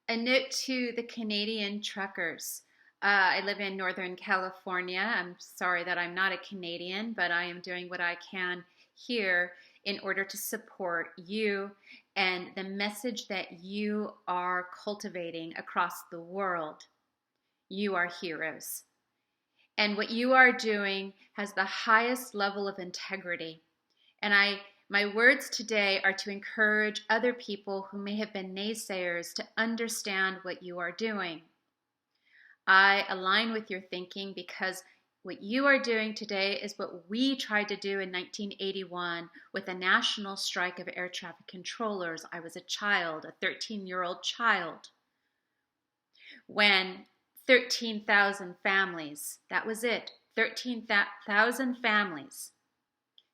A note to the Canadian truckers. I live in Northern California. I'm sorry that I'm not a Canadian, but I am doing what I can here in order to support you and the message that you are cultivating across the world. You are heroes. And what you are doing has the highest level of integrity. And my words today are to encourage other people who may have been naysayers to understand what you are doing. I align with your thinking because what you are doing today is what we tried to do in 1981 with a national strike of air traffic controllers. I was a child, a 13-year-old child, when 13,000 families, that was it, 13,000 families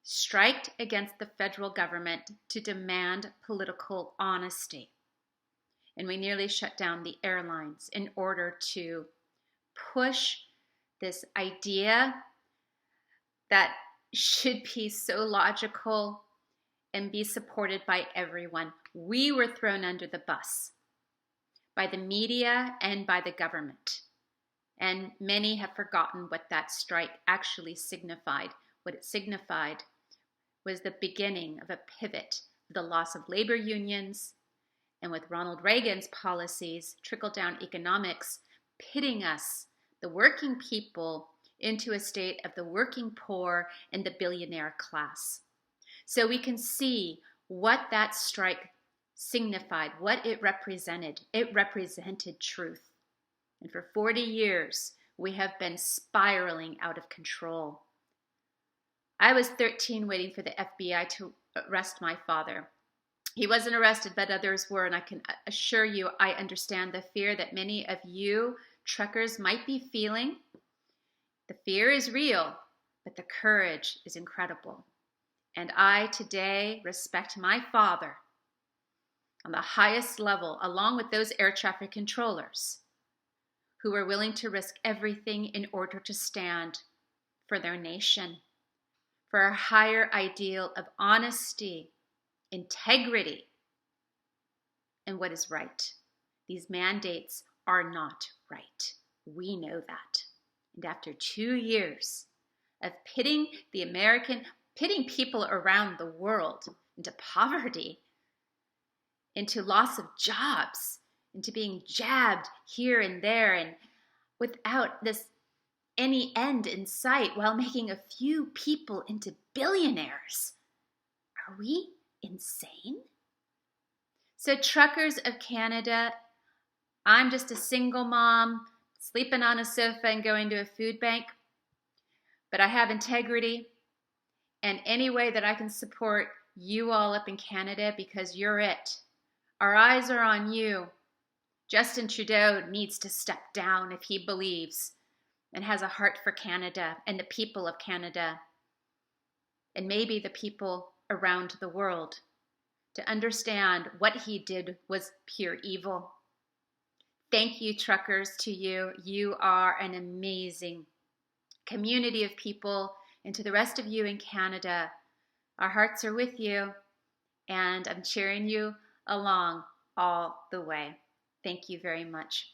striked against the federal government to demand political honesty. And we nearly shut down the airlines in order to push this idea that should be so logical and be supported by everyone. We were thrown under the bus by the media and by the government. And many have forgotten what that strike actually signified. What it signified was the beginning of a pivot, the loss of labor unions, and with Ronald Reagan's policies, trickle-down economics, pitting us, the working people, into a state of the working poor and the billionaire class. So we can see what that strike signified, what it represented. It represented truth. And for 40 years, we have been spiraling out of control. I was 13 waiting for the FBI to arrest my father. He wasn't arrested, but others were, and I can assure you I understand the fear that many of you truckers might be feeling. The fear is real, but the courage is incredible. And I today respect my father on the highest level, along with those air traffic controllers who were willing to risk everything in order to stand for their nation, for a higher ideal of honesty, integrity, and what is right. These mandates are not right. We know that. And after 2 years of pitting people around the world into poverty, into loss of jobs, into being jabbed here and there, and without any end in sight, while making a few people into billionaires. Are we insane? So truckers of Canada, I'm just a single mom, sleeping on a sofa and going to a food bank, but I have integrity, and any way that I can support you all up in Canada, because you're it. Our eyes are on you. Justin Trudeau needs to step down if he believes and has a heart for Canada and the people of Canada, and maybe the people around the world, to understand what he did was pure evil. Thank you, truckers, to you. You are an amazing community of people. And to the rest of you in Canada, our hearts are with you, and I'm cheering you along all the way. Thank you very much.